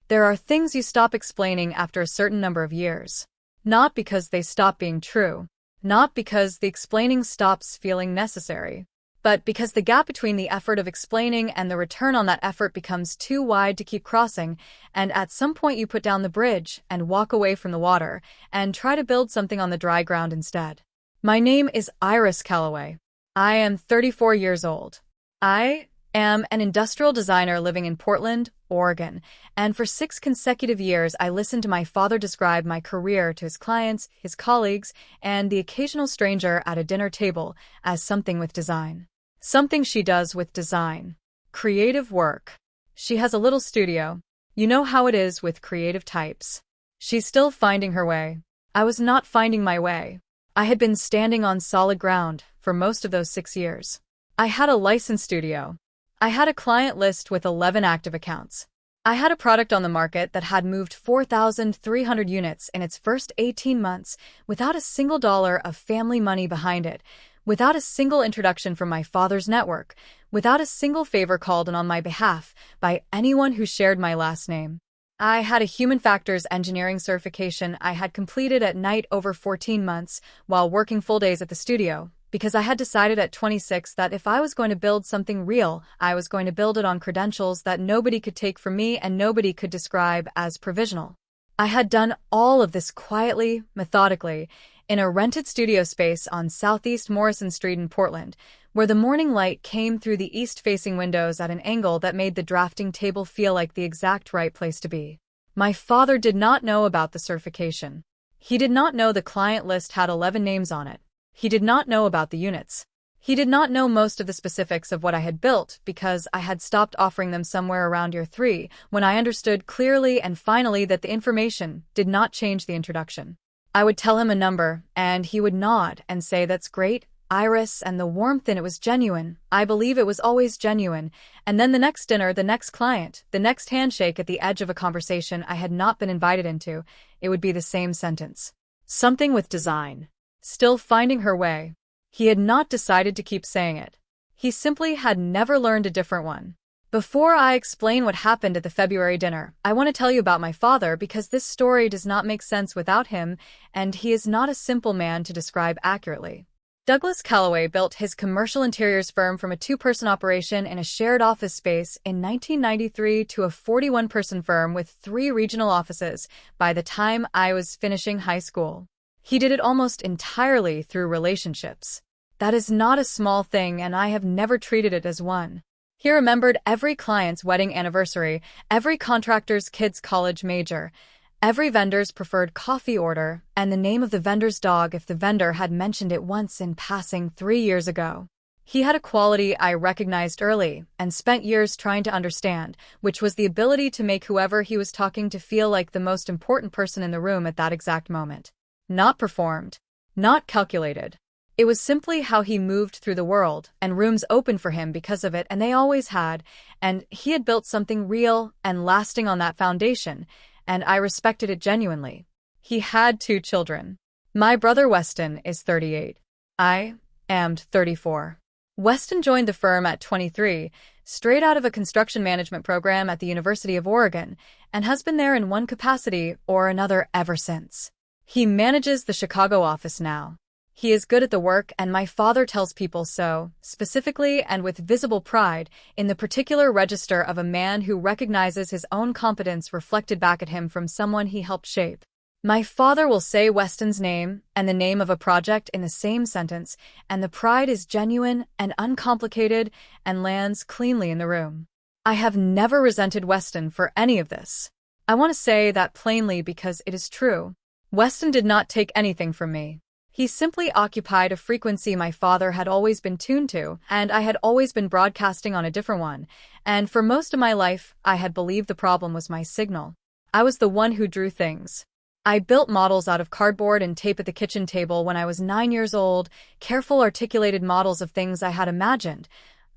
There are things you stop explaining after a certain number of years. Not because they stop being true. Not because the explaining stops feeling necessary. But because the gap between the effort of explaining and the return on that effort becomes too wide to keep crossing, and at some point you put down the bridge and walk away from the water and try to build something on the dry ground instead. My name is Iris Calloway. I am 34 years old. I am an industrial designer living in Portland, Oregon, and for 6 consecutive years I listened to my father describe my career to his clients, his colleagues, and the occasional stranger at a dinner table as something with design. Something she does with design. Creative work. She has a little studio. You know how it is with creative types. She's still finding her way. I was not finding my way. I had been standing on solid ground for most of those 6 years. I had a licensed studio. I had a client list with 11 active accounts. I had a product on the market that had moved 4,300 units in its first 18 months without a single dollar of family money behind it, without a single introduction from my father's network, without a single favor called in on my behalf by anyone who shared my last name. I had a human factors engineering certification I had completed at night over 14 months while working full days at the studio, because I had decided at 26 that if I was going to build something real, I was going to build it on credentials that nobody could take from me and nobody could describe as provisional. I had done all of this quietly, methodically, in a rented studio space on Southeast Morrison Street in Portland, where the morning light came through the east-facing windows at an angle that made the drafting table feel like the exact right place to be. My father did not know about the certification. He did not know the client list had 11 names on it. He did not know about the units. He did not know most of the specifics of what I had built because I had stopped offering them somewhere around year 3 when I understood clearly and finally that the information did not change the introduction. I would tell him a number, and he would nod and say, "That's great, Iris," and the warmth in it was genuine. I believe it was always genuine. And then the next dinner, the next client, the next handshake at the edge of a conversation I had not been invited into, it would be the same sentence. Something with design. Still finding her way. He had not decided to keep saying it. He simply had never learned a different one. Before I explain what happened at the February dinner, I want to tell you about my father because this story does not make sense without him, and he is not a simple man to describe accurately. Douglas Calloway built his commercial interiors firm from a 2-person operation in a shared office space in 1993 to a 41-person firm with 3 regional offices by the time I was finishing high school. He did it almost entirely through relationships. That is not a small thing, and I have never treated it as one. He remembered every client's wedding anniversary, every contractor's kid's college major, every vendor's preferred coffee order, and the name of the vendor's dog if the vendor had mentioned it once in passing 3 years ago. He had a quality I recognized early and spent years trying to understand, which was the ability to make whoever he was talking to feel like the most important person in the room at that exact moment. Not performed. Not calculated. It was simply how he moved through the world, and rooms opened for him because of it, and they always had, and he had built something real and lasting on that foundation, and I respected it genuinely. He had 2 children. My brother Weston is 38. I am 34. Weston joined the firm at 23, straight out of a construction management program at the University of Oregon, and has been there in one capacity or another ever since. He manages the Chicago office now. He is good at the work, and my father tells people so, specifically and with visible pride, in the particular register of a man who recognizes his own competence reflected back at him from someone he helped shape. My father will say Weston's name and the name of a project in the same sentence, and the pride is genuine and uncomplicated and lands cleanly in the room. I have never resented Weston for any of this. I want to say that plainly because it is true. Weston did not take anything from me. He simply occupied a frequency my father had always been tuned to, and I had always been broadcasting on a different one, and for most of my life, I had believed the problem was my signal. I was the one who drew things. I built models out of cardboard and tape at the kitchen table when I was 9 years old, careful articulated models of things I had imagined,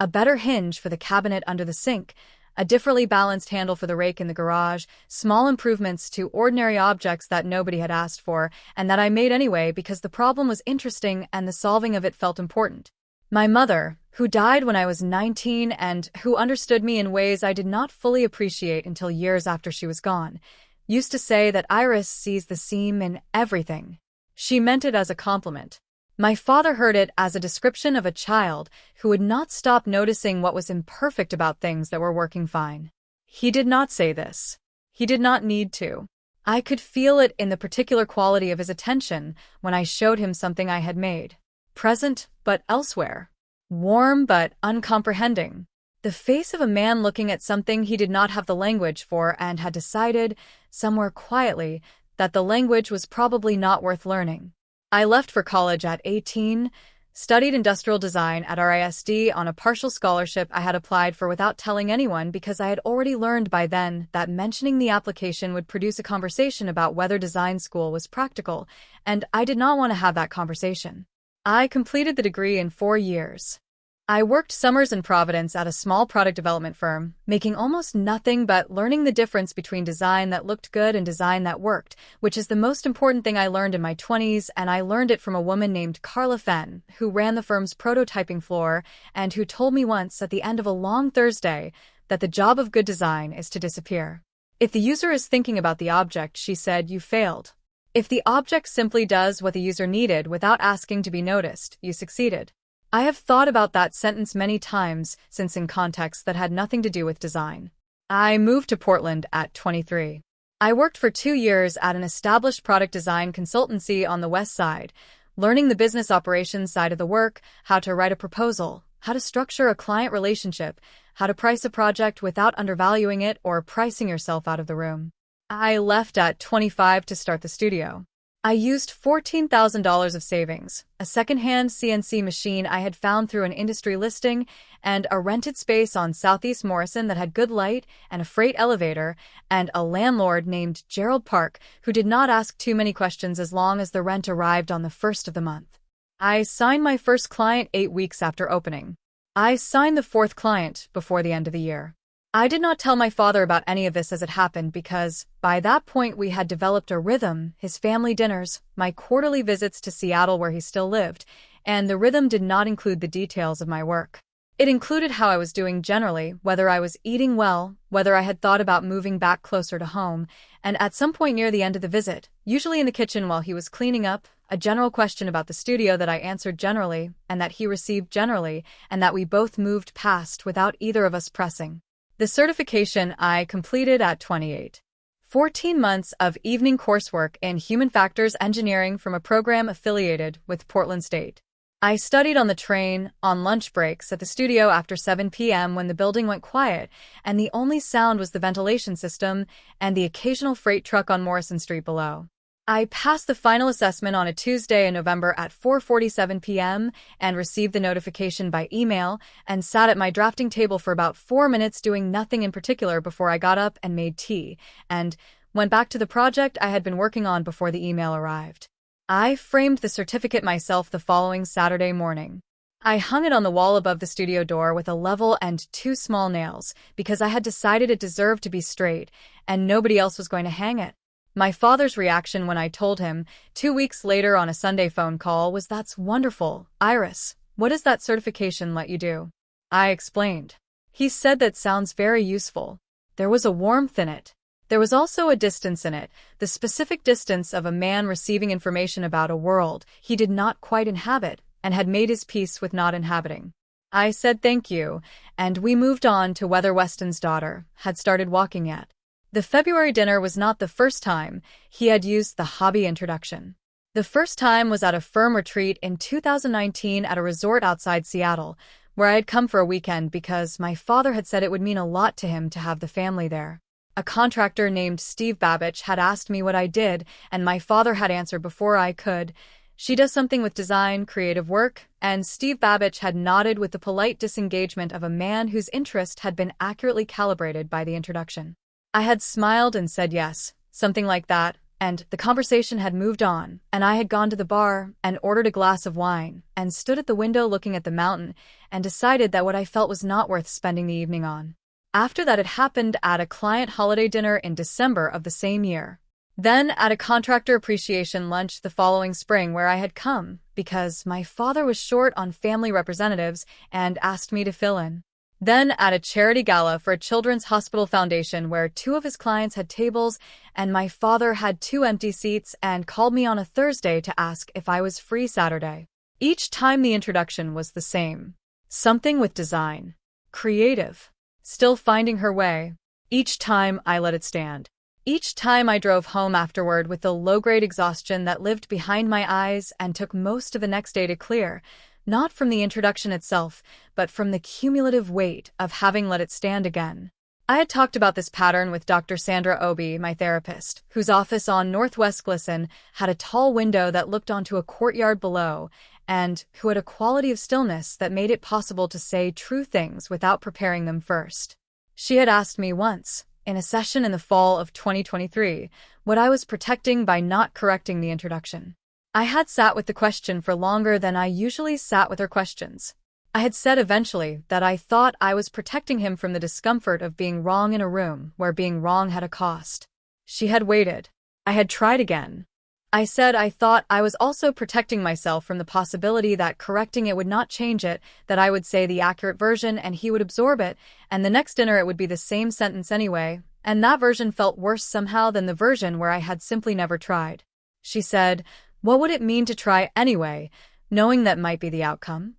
a better hinge for the cabinet under the sink, a differently balanced handle for the rake in the garage, small improvements to ordinary objects that nobody had asked for, and that I made anyway because the problem was interesting and the solving of it felt important. My mother, who died when I was 19 and who understood me in ways I did not fully appreciate until years after she was gone, used to say that Iris sees the seam in everything. She meant it as a compliment. My father heard it as a description of a child who would not stop noticing what was imperfect about things that were working fine. He did not say this. He did not need to. I could feel it in the particular quality of his attention when I showed him something I had made. Present, but elsewhere. Warm, but uncomprehending. The face of a man looking at something he did not have the language for and had decided, somewhere quietly, that the language was probably not worth learning. I left for college at 18, studied industrial design at RISD on a partial scholarship I had applied for without telling anyone because I had already learned by then that mentioning the application would produce a conversation about whether design school was practical, and I did not want to have that conversation. I completed the degree in 4 years. I worked summers in Providence at a small product development firm, making almost nothing but learning the difference between design that looked good and design that worked, which is the most important thing I learned in my 20s, and I learned it from a woman named Carla Fenn, who ran the firm's prototyping floor and who told me once at the end of a long Thursday that the job of good design is to disappear. If the user is thinking about the object, she said, you failed. If the object simply does what the user needed without asking to be noticed, you succeeded. I have thought about that sentence many times since in contexts that had nothing to do with design. I moved to Portland at 23. I worked for 2 years at an established product design consultancy on the West Side, learning the business operations side of the work, how to write a proposal, how to structure a client relationship, how to price a project without undervaluing it or pricing yourself out of the room. I left at 25 to start the studio. I used $14,000 of savings, a second-hand CNC machine I had found through an industry listing, and a rented space on Southeast Morrison that had good light and a freight elevator, and a landlord named Gerald Park who did not ask too many questions as long as the rent arrived on the first of the month. I signed my first client 8 weeks after opening. I signed the 4th client before the end of the year. I did not tell my father about any of this as it happened because, by that point, we had developed a rhythm, his family dinners, my quarterly visits to Seattle where he still lived, and the rhythm did not include the details of my work. It included how I was doing generally, whether I was eating well, whether I had thought about moving back closer to home, and at some point near the end of the visit, usually in the kitchen while he was cleaning up, a general question about the studio that I answered generally, and that he received generally, and that we both moved past without either of us pressing. The certification I completed at 28. 14 months of evening coursework in Human Factors Engineering from a program affiliated with Portland State. I studied on the train, on lunch breaks, at the studio after 7 p.m. when the building went quiet, and the only sound was the ventilation system and the occasional freight truck on Morrison Street below. I passed the final assessment on a Tuesday in November at 4:47 p.m. and received the notification by email and sat at my drafting table for about 4 minutes doing nothing in particular before I got up and made tea and went back to the project I had been working on before the email arrived. I framed the certificate myself the following Saturday morning. I hung it on the wall above the studio door with a level and 2 small nails because I had decided it deserved to be straight and nobody else was going to hang it. My father's reaction when I told him 2 weeks later on a Sunday phone call was, "That's wonderful, Iris. What does that certification let you do?" I explained. He said, "That sounds very useful." There was a warmth in it. There was also a distance in it, the specific distance of a man receiving information about a world he did not quite inhabit and had made his peace with not inhabiting. I said thank you, and we moved on to whether Weston's daughter had started walking yet. The February dinner was not the first time he had used the hobby introduction. The first time was at a firm retreat in 2019 at a resort outside Seattle, where I had come for a weekend because my father had said it would mean a lot to him to have the family there. A contractor named Steve Babbage had asked me what I did, and my father had answered before I could, "She does something with design, creative work," and Steve Babbage had nodded with the polite disengagement of a man whose interest had been accurately calibrated by the introduction. I had smiled and said yes, something like that, and the conversation had moved on, and I had gone to the bar and ordered a glass of wine and stood at the window looking at the mountain and decided that what I felt was not worth spending the evening on. After that, it happened at a client holiday dinner in December of the same year. Then at a contractor appreciation lunch the following spring where I had come because my father was short on family representatives and asked me to fill in. Then at a charity gala for a children's hospital foundation where two of his clients had tables and my father had two empty seats and called me on a Thursday to ask if I was free Saturday. Each time the introduction was the same. Something with design. Creative. Still finding her way. Each time I let it stand. Each time I drove home afterward with the low-grade exhaustion that lived behind my eyes and took most of the next day to clear, not from the introduction itself, but from the cumulative weight of having let it stand again. I had talked about this pattern with Dr. Sandra Obi, my therapist, whose office on Northwest Glisson had a tall window that looked onto a courtyard below, and who had a quality of stillness that made it possible to say true things without preparing them first. She had asked me once, in a session in the fall of 2023, what I was protecting by not correcting the introduction. I had sat with the question for longer than I usually sat with her questions. I had said eventually that I thought I was protecting him from the discomfort of being wrong in a room where being wrong had a cost. She had waited. I had tried again. I said I thought I was also protecting myself from the possibility that correcting it would not change it, that I would say the accurate version and he would absorb it, and the next dinner it would be the same sentence anyway, and that version felt worse somehow than the version where I had simply never tried. She said, what would it mean to try anyway, knowing that might be the outcome?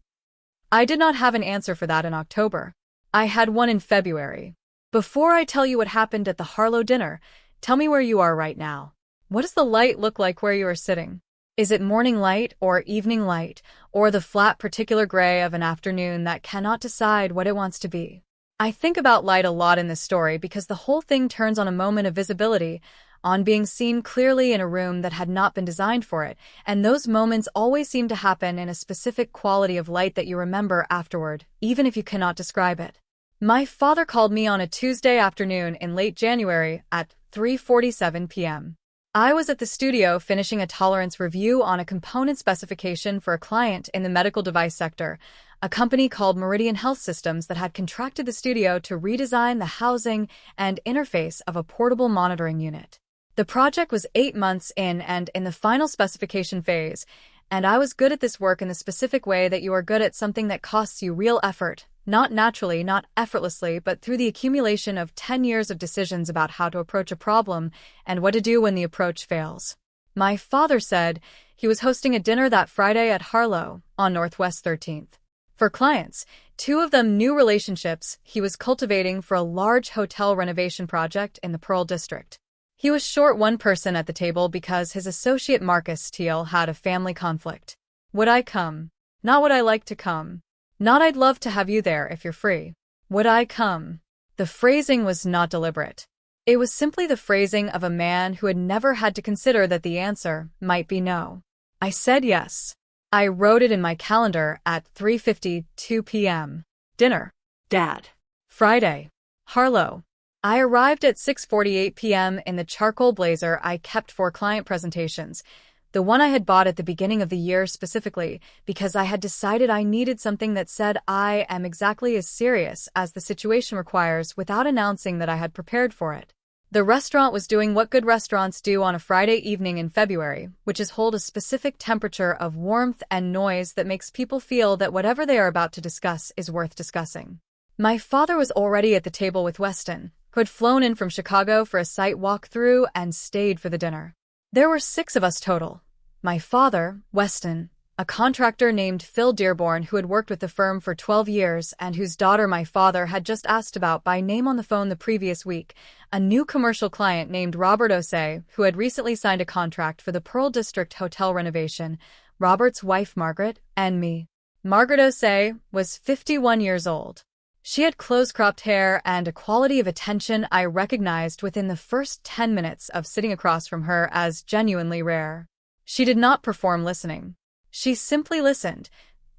I did not have an answer for that in October. I had one in February. Before I tell you what happened at the Harlow dinner, tell me where you are right now. What does the light look like where you are sitting? Is it morning light or evening light, or the flat particular gray of an afternoon that cannot decide what it wants to be? I think about light a lot in this story because the whole thing turns on a moment of visibility, on being seen clearly in a room that had not been designed for it, and those moments always seem to happen in a specific quality of light that you remember afterward, even if you cannot describe it. My father called me on a Tuesday afternoon in late January at 3:47 p.m. I was at the studio finishing a tolerance review on a component specification for a client in the medical device sector, a company called Meridian Health Systems that had contracted the studio to redesign the housing and interface of a portable monitoring unit. The project was 8 months in and in the final specification phase, and I was good at this work in the specific way that you are good at something that costs you real effort, not naturally, not effortlessly, but through the accumulation of 10 years of decisions about how to approach a problem and what to do when the approach fails. My father said he was hosting a dinner that Friday at Harlow on Northwest 13th. For clients, 2 of them new relationships he was cultivating for a large hotel renovation project in the Pearl District. He was short one person at the table because his associate Marcus Teal had a family conflict. Would I come? Not would I like to come. Not I'd love to have you there if you're free. Would I come? The phrasing was not deliberate. It was simply the phrasing of a man who had never had to consider that the answer might be no. I said yes. I wrote it in my calendar at 3:52 p.m. Dinner. Dad. Friday. Harlow. I arrived at 6:48 p.m. in the charcoal blazer I kept for client presentations, the one I had bought at the beginning of the year specifically because I had decided I needed something that said I am exactly as serious as the situation requires without announcing that I had prepared for it. The restaurant was doing what good restaurants do on a Friday evening in February, which is hold a specific temperature of warmth and noise that makes people feel that whatever they are about to discuss is worth discussing. My father was already at the table with Weston, who had flown in from Chicago for a site walkthrough and stayed for the dinner. There were 6 of us total. My father, Weston, a contractor named Phil Dearborn who had worked with the firm for 12 years and whose daughter my father had just asked about by name on the phone the previous week, a new commercial client named Robert Osei, who had recently signed a contract for the Pearl District hotel renovation, Robert's wife Margaret, and me. Margaret Osei was 51 years old. She had close-cropped hair and a quality of attention I recognized within the first 10 minutes of sitting across from her as genuinely rare. She did not perform listening. She simply listened,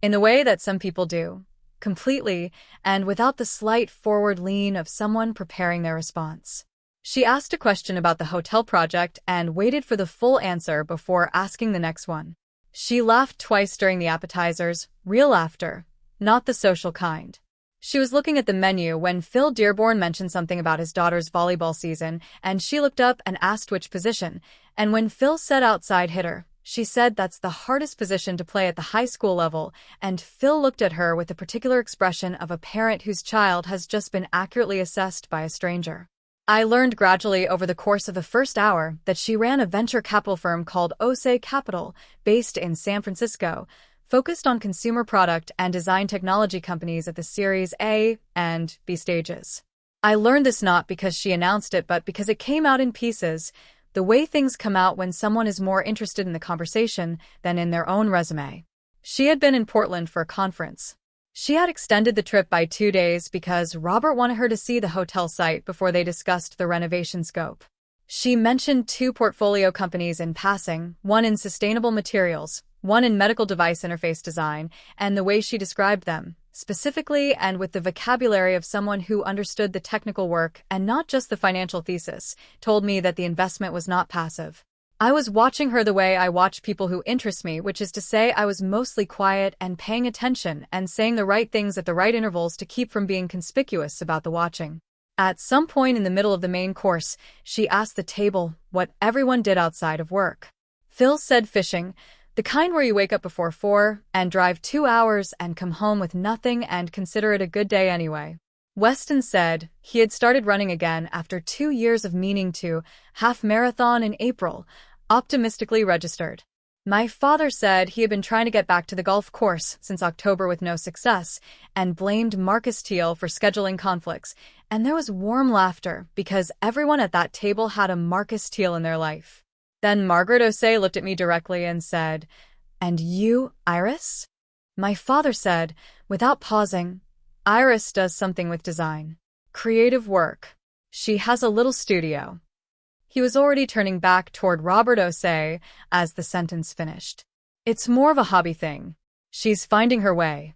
in the way that some people do, completely and without the slight forward lean of someone preparing their response. She asked a question about the hotel project and waited for the full answer before asking the next one. She laughed twice during the appetizers, real laughter, not the social kind. She was looking at the menu when Phil Dearborn mentioned something about his daughter's volleyball season, and she looked up and asked which position. And when Phil said outside hitter, she said that's the hardest position to play at the high school level, and Phil looked at her with the particular expression of a parent whose child has just been accurately assessed by a stranger. I learned gradually over the course of the first hour that she ran a venture capital firm called Osei Capital, based in San Francisco, focused on consumer product and design technology companies at the Series A and B stages. I learned this not because she announced it, but because it came out in pieces, the way things come out when someone is more interested in the conversation than in their own resume. She had been in Portland for a conference. She had extended the trip by 2 days because Robert wanted her to see the hotel site before they discussed the renovation scope. She mentioned 2 portfolio companies in passing, one in sustainable materials, one in medical device interface design, and the way she described them, specifically and with the vocabulary of someone who understood the technical work and not just the financial thesis, told me that the investment was not passive. I was watching her the way I watch people who interest me, which is to say I was mostly quiet and paying attention and saying the right things at the right intervals to keep from being conspicuous about the watching. At some point in the middle of the main course, she asked the table what everyone did outside of work. Phil said fishing, the kind where you wake up before 4 and drive 2 hours and come home with nothing and consider it a good day anyway. Weston said he had started running again after 2 years of meaning to, half marathon in April, optimistically registered. My father said he had been trying to get back to the golf course since October with no success, and blamed Marcus Teal for scheduling conflicts, and there was warm laughter because everyone at that table had a Marcus Teal in their life. Then Margaret Osei looked at me directly and said, "And you, Iris?" My father said, without pausing, "Iris does something with design. Creative work. She has a little studio." He was already turning back toward Robert Osei as the sentence finished. "It's more of a hobby thing. She's finding her way."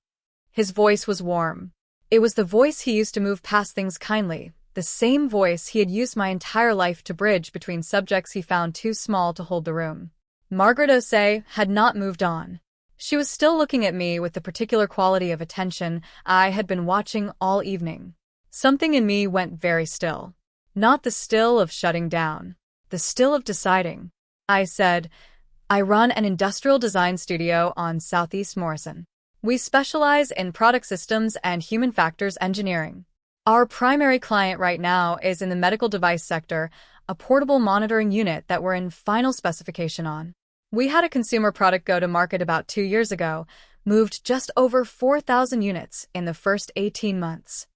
His voice was warm. It was the voice he used to move past things kindly, the same voice he had used my entire life to bridge between subjects he found too small to hold the room. Margaret Osei had not moved on. She was still looking at me with the particular quality of attention I had been watching all evening. Something in me went very still. Not the still of shutting down, the still of deciding. I said, "I run an industrial design studio on Southeast Morrison. We specialize in product systems and human factors engineering. Our primary client right now is in the medical device sector, a portable monitoring unit that we're in final specification on. We had a consumer product go to market about 2 years ago, moved just over 4,000 units in the first 18 months.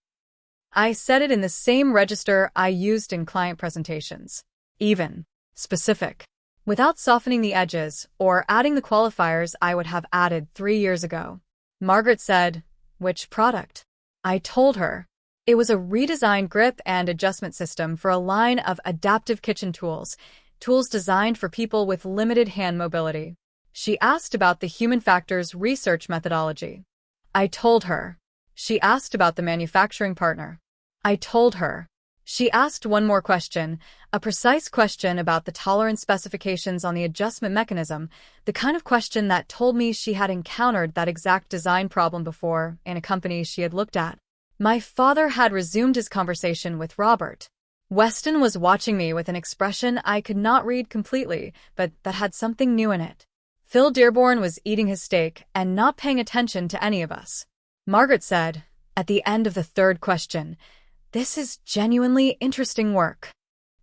I said it in the same register I used in client presentations. Even, specific, without softening the edges or adding the qualifiers I would have added 3 years ago. Margaret said, "Which product?" I told her. It was a redesigned grip and adjustment system for a line of adaptive kitchen tools, tools designed for people with limited hand mobility. She asked about the human factors research methodology. I told her. She asked about the manufacturing partner. I told her. She asked one more question, a precise question about the tolerance specifications on the adjustment mechanism, the kind of question that told me she had encountered that exact design problem before in a company she had looked at. My father had resumed his conversation with Robert. Weston was watching me with an expression I could not read completely, but that had something new in it. Phil Dearborn was eating his steak and not paying attention to any of us. Margaret said, at the end of the third question, "This is genuinely interesting work."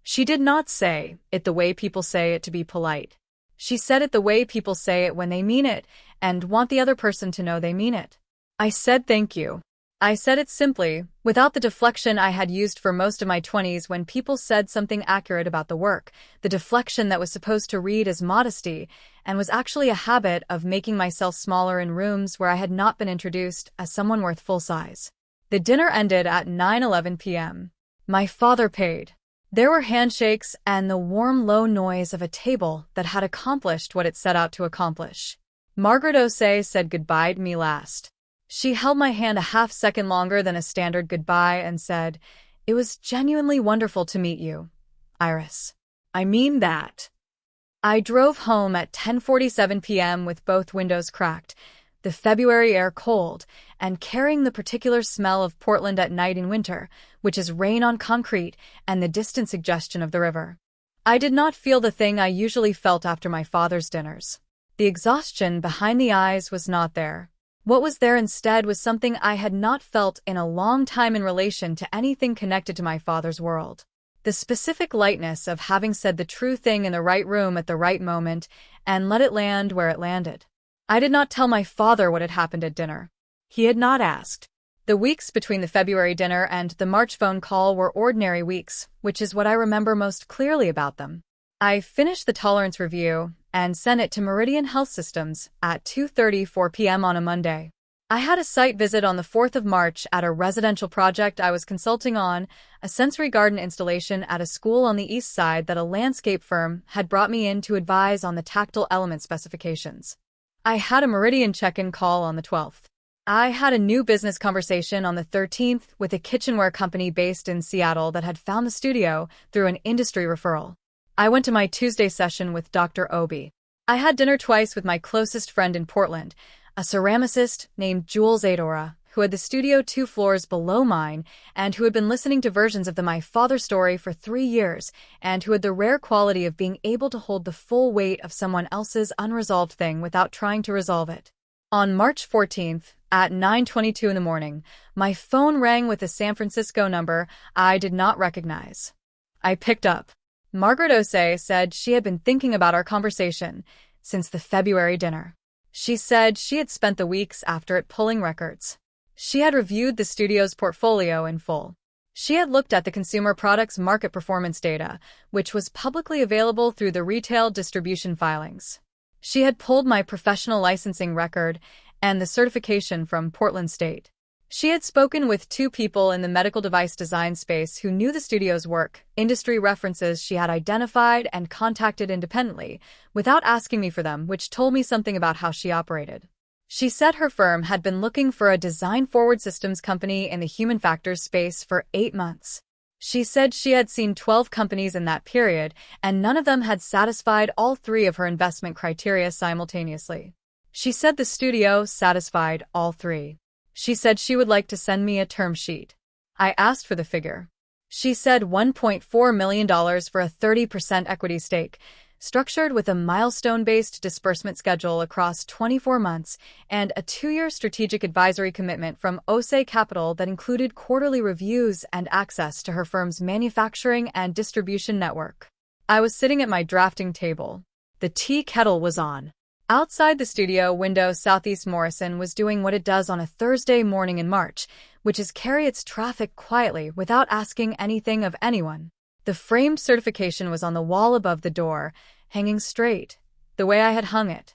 She did not say it the way people say it to be polite. She said it the way people say it when they mean it and want the other person to know they mean it. I said thank you. I said it simply, without the deflection I had used for most of my 20s when people said something accurate about the work, the deflection that was supposed to read as modesty, and was actually a habit of making myself smaller in rooms where I had not been introduced as someone worth full size. The dinner ended at 9:11 p.m. My father paid. There were handshakes and the warm low noise of a table that had accomplished what it set out to accomplish. Margaret Osei said goodbye to me last. She held my hand a half-second longer than a standard goodbye and said, "It was genuinely wonderful to meet you, Iris. I mean that." I drove home at 10:47 p.m. with both windows cracked, the February air cold, and carrying the particular smell of Portland at night in winter, which is rain on concrete and the distant suggestion of the river. I did not feel the thing I usually felt after my father's dinners. The exhaustion behind the eyes was not there. What was there instead was something I had not felt in a long time in relation to anything connected to my father's world. The specific lightness of having said the true thing in the right room at the right moment and let it land where it landed. I did not tell my father what had happened at dinner. He had not asked. The weeks between the February dinner and the March phone call were ordinary weeks, which is what I remember most clearly about them. I finished the tolerance review and sent it to Meridian Health Systems at 2:34 p.m. on a Monday. I had a site visit on the 4th of March at a residential project I was consulting on, a sensory garden installation at a school on the east side that a landscape firm had brought me in to advise on the tactile element specifications. I had a Meridian check-in call on the 12th. I had a new business conversation on the 13th with a kitchenware company based in Seattle that had found the studio through an industry referral. I went to my Tuesday session with Dr. Obi. I had dinner twice with my closest friend in Portland, a ceramicist named Jules Adora, who had the studio 2 floors below mine and who had been listening to versions of the My Father story for 3 years and who had the rare quality of being able to hold the full weight of someone else's unresolved thing without trying to resolve it. On March 14th, at 9:22 in the morning, my phone rang with a San Francisco number I did not recognize. I picked up. Margaret Osei said she had been thinking about our conversation since the February dinner. She said she had spent the weeks after it pulling records. She had reviewed the studio's portfolio in full. She had looked at the consumer products market performance data, which was publicly available through the retail distribution filings. She had pulled my professional licensing record and the certification from Portland State. She had spoken with 2 people in the medical device design space who knew the studio's work, industry references she had identified and contacted independently, without asking me for them, which told me something about how she operated. She said her firm had been looking for a design-forward systems company in the human factors space for 8 months. She said she had seen 12 companies in that period, and none of them had satisfied all 3 of her investment criteria simultaneously. She said the studio satisfied all 3. She said she would like to send me a term sheet. I asked for the figure. She said $1.4 million for a 30% equity stake, structured with a milestone-based disbursement schedule across 24 months and a 2-year strategic advisory commitment from Osei Capital that included quarterly reviews and access to her firm's manufacturing and distribution network. I was sitting at my drafting table. The tea kettle was on. Outside the studio window, Southeast Morrison was doing what it does on a Thursday morning in March, which is carry its traffic quietly without asking anything of anyone. The framed certification was on the wall above the door, hanging straight, the way I had hung it.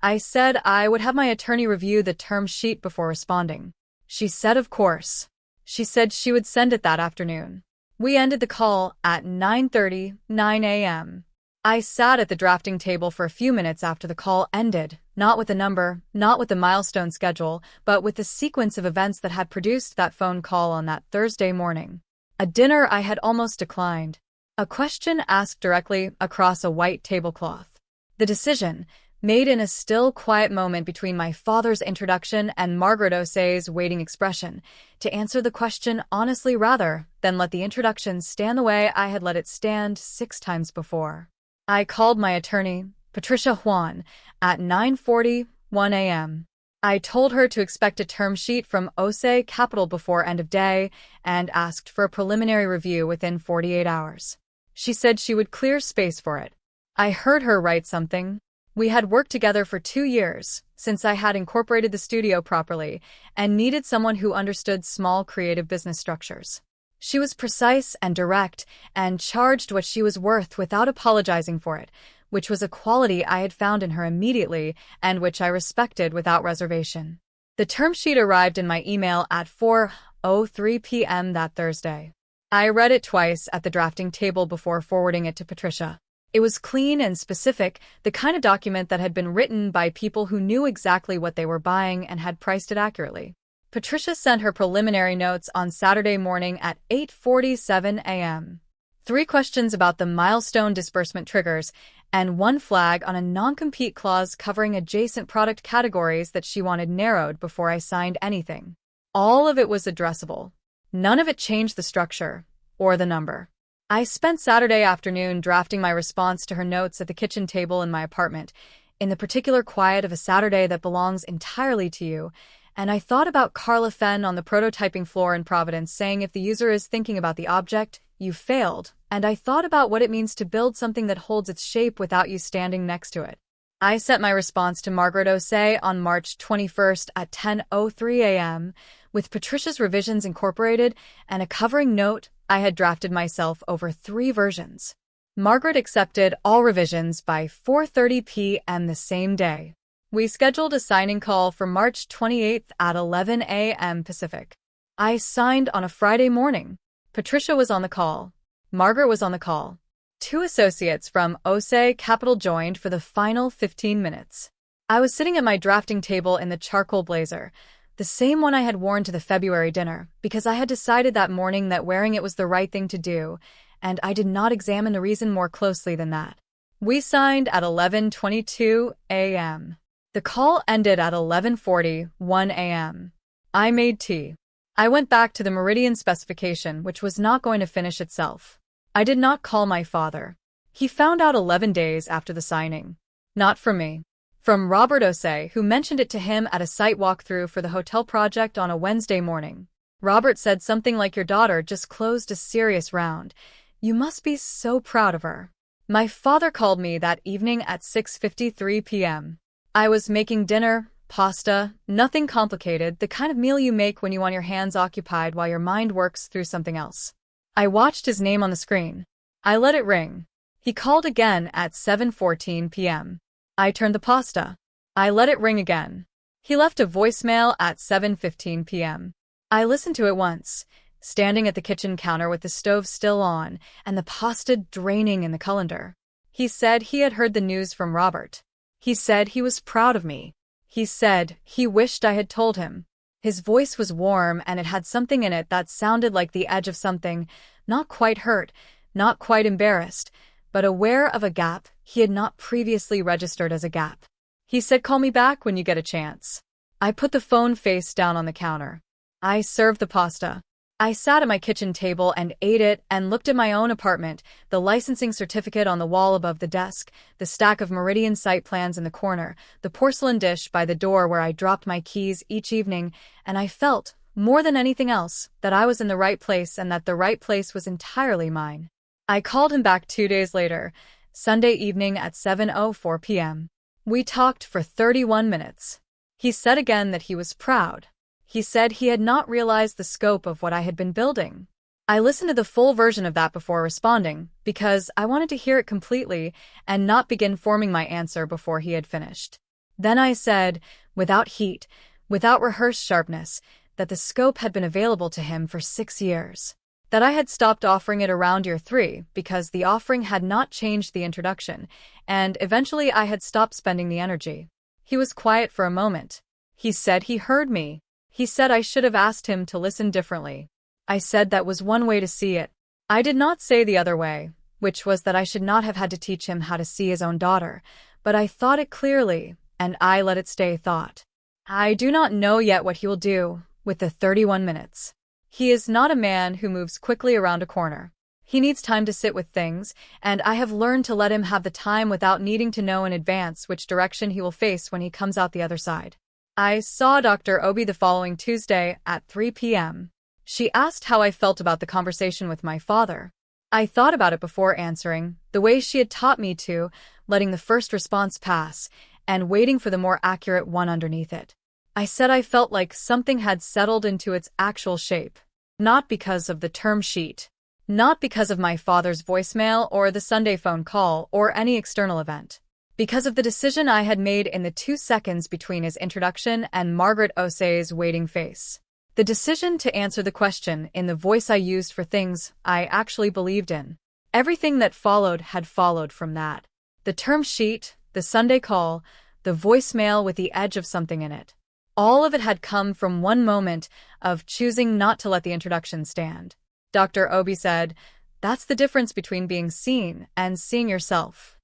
I said I would have my attorney review the term sheet before responding. She said of course. She said she would send it that afternoon. We ended the call at 9:39 a.m. I sat at the drafting table for a few minutes after the call ended, not with the number, not with the milestone schedule, but with the sequence of events that had produced that phone call on that Thursday morning. A dinner I had almost declined. A question asked directly across a white tablecloth. The decision, made in a still, quiet moment between my father's introduction and Margaret Osei's waiting expression, to answer the question honestly rather than let the introduction stand the way I had let it stand 6 times before. I called my attorney, Patricia Juan, at 9:41 a.m. I told her to expect a term sheet from Osei Capital before end of day and asked for a preliminary review within 48 hours. She said she would clear space for it. I heard her write something. We had worked together for 2 years, since I had incorporated the studio properly, and needed someone who understood small creative business structures. She was precise and direct, and charged what she was worth without apologizing for it, which was a quality I had found in her immediately and which I respected without reservation. The term sheet arrived in my email at 4:03 p.m. that Thursday. I read it twice at the drafting table before forwarding it to Patricia. It was clean and specific, the kind of document that had been written by people who knew exactly what they were buying and had priced it accurately. Patricia sent her preliminary notes on Saturday morning at 8:47 a.m. 3 questions about the milestone disbursement triggers and one flag on a non-compete clause covering adjacent product categories that she wanted narrowed before I signed anything. All of it was addressable. None of it changed the structure or the number. I spent Saturday afternoon drafting my response to her notes at the kitchen table in my apartment, in the particular quiet of a Saturday that belongs entirely to you, and I thought about Carla Fenn on the prototyping floor in Providence saying if the user is thinking about the object, you failed, and I thought about what it means to build something that holds its shape without you standing next to it. I sent my response to Margaret Osei on March 21st at 10:03 a.m. with Patricia's revisions incorporated and a covering note I had drafted myself over 3 versions. Margaret accepted all revisions by 4:30 p.m. the same day. We scheduled a signing call for March 28th at 11 a.m. Pacific. I signed on a Friday morning. Patricia was on the call. Margaret was on the call. 2 associates from Osei Capital joined for the final 15 minutes. I was sitting at my drafting table in the charcoal blazer, the same one I had worn to the February dinner, because I had decided that morning that wearing it was the right thing to do, and I did not examine the reason more closely than that. We signed at 11:22 a.m. The call ended at 11:41 a.m. I made tea. I went back to the Meridian specification, which was not going to finish itself. I did not call my father. He found out 11 days after the signing. Not from me. From Robert Osei, who mentioned it to him at a site walkthrough for the hotel project on a Wednesday morning. Robert said something like, "Your daughter just closed a serious round. You must be so proud of her." My father called me that evening at 6:53 p.m. I was making dinner, pasta, nothing complicated, the kind of meal you make when you want your hands occupied while your mind works through something else. I watched his name on the screen. I let it ring. He called again at 7:14 p.m. I turned the pasta. I let it ring again. He left a voicemail at 7:15 p.m. I listened to it once, standing at the kitchen counter with the stove still on and the pasta draining in the colander. He said he had heard the news from Robert. He said he was proud of me. He said he wished I had told him. His voice was warm and it had something in it that sounded like the edge of something, not quite hurt, not quite embarrassed, but aware of a gap he had not previously registered as a gap. He said, "Call me back when you get a chance." I put the phone face down on the counter. I served the pasta. I sat at my kitchen table and ate it and looked at my own apartment, the licensing certificate on the wall above the desk, the stack of Meridian site plans in the corner, the porcelain dish by the door where I dropped my keys each evening, and I felt, more than anything else, that I was in the right place and that the right place was entirely mine. I called him back 2 days later, Sunday evening at 7:04 p.m. We talked for 31 minutes. He said again that he was proud. He said he had not realized the scope of what I had been building. I listened to the full version of that before responding, because I wanted to hear it completely and not begin forming my answer before he had finished. Then I said, without heat, without rehearsed sharpness, that the scope had been available to him for 6 years. That I had stopped offering it around year 3 because the offering had not changed the introduction, and eventually I had stopped spending the energy. He was quiet for a moment. He said he heard me. He said I should have asked him to listen differently. I said that was one way to see it. I did not say the other way, which was that I should not have had to teach him how to see his own daughter, but I thought it clearly, and I let it stay thought. I do not know yet what he will do with the 31 minutes. He is not a man who moves quickly around a corner. He needs time to sit with things, and I have learned to let him have the time without needing to know in advance which direction he will face when he comes out the other side. I saw Dr. Obi the following Tuesday at 3 p.m. She asked how I felt about the conversation with my father. I thought about it before answering, the way she had taught me to, letting the first response pass, and waiting for the more accurate one underneath it. I said I felt like something had settled into its actual shape. Not because of the term sheet. Not because of my father's voicemail or the Sunday phone call or any external event. Because of the decision I had made in the 2 seconds between his introduction and Margaret Osei's waiting face. The decision to answer the question in the voice I used for things I actually believed in. Everything that followed had followed from that. The term sheet, the Sunday call, the voicemail with the edge of something in it. All of it had come from one moment of choosing not to let the introduction stand. Dr. Obi said, "That's the difference between being seen and seeing yourself."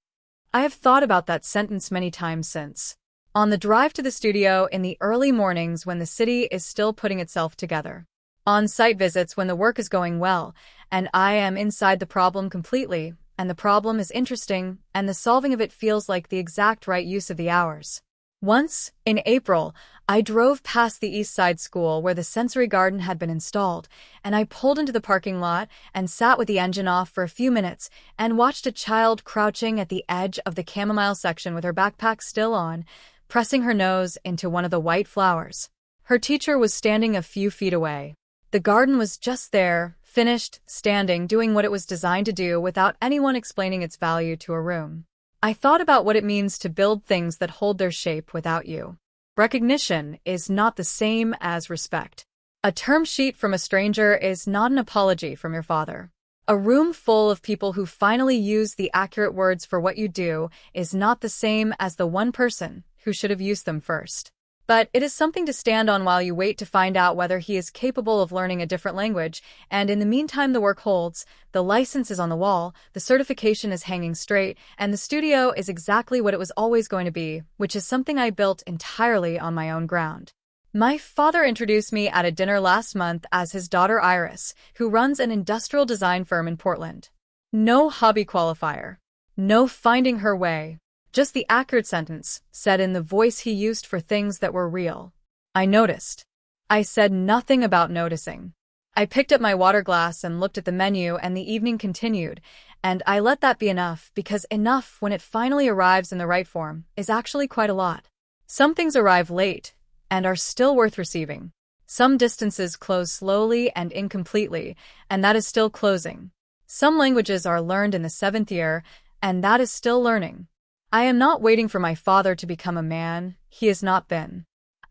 I have thought about that sentence many times since. On the drive to the studio in the early mornings when the city is still putting itself together. On site visits when the work is going well, and I am inside the problem completely, and the problem is interesting, and the solving of it feels like the exact right use of the hours. Once, in April, I drove past the East Side School where the sensory garden had been installed, and I pulled into the parking lot and sat with the engine off for a few minutes and watched a child crouching at the edge of the chamomile section with her backpack still on, pressing her nose into one of the white flowers. Her teacher was standing a few feet away. The garden was just there, finished, standing, doing what it was designed to do without anyone explaining its value to a room. I thought about what it means to build things that hold their shape without you. Recognition is not the same as respect. A term sheet from a stranger is not an apology from your father. A room full of people who finally use the accurate words for what you do is not the same as the one person who should have used them first. But it is something to stand on while you wait to find out whether he is capable of learning a different language, and in the meantime the work holds, the license is on the wall, the certification is hanging straight, and the studio is exactly what it was always going to be, which is something I built entirely on my own ground. My father introduced me at a dinner last month as his daughter Iris, who runs an industrial design firm in Portland. No hobby qualifier. No finding her way. Just the accurate sentence, said in the voice he used for things that were real. I noticed. I said nothing about noticing. I picked up my water glass and looked at the menu, and the evening continued, and I let that be enough, because enough, when it finally arrives in the right form, is actually quite a lot. Some things arrive late, and are still worth receiving. Some distances close slowly and incompletely, and that is still closing. Some languages are learned in the 7th year, and that is still learning. I am not waiting for my father to become a man. He has not been.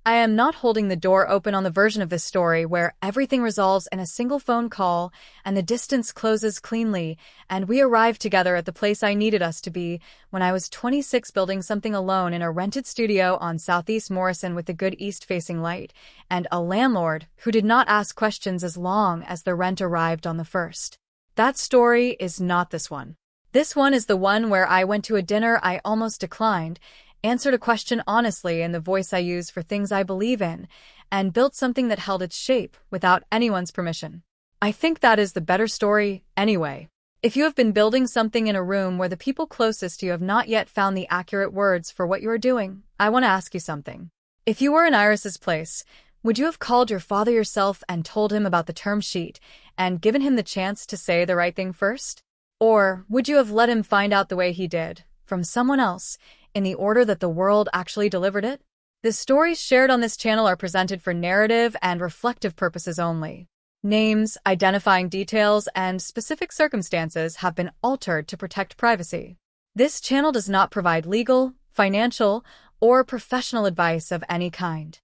I am not holding the door open on the version of this story where everything resolves in a single phone call and the distance closes cleanly and we arrive together at the place I needed us to be when I was 26 building something alone in a rented studio on Southeast Morrison with a good east-facing light and a landlord who did not ask questions as long as the rent arrived on the first. That story is not this one. This one is the one where I went to a dinner I almost declined, answered a question honestly in the voice I use for things I believe in, and built something that held its shape without anyone's permission. I think that is the better story, anyway. If you have been building something in a room where the people closest to you have not yet found the accurate words for what you are doing, I want to ask you something. If you were in Iris's place, would you have called your father yourself and told him about the term sheet and given him the chance to say the right thing first? Or would you have let him find out the way he did, from someone else, in the order that the world actually delivered it? The stories shared on this channel are presented for narrative and reflective purposes only. Names, identifying details, and specific circumstances have been altered to protect privacy. This channel does not provide legal, financial, or professional advice of any kind.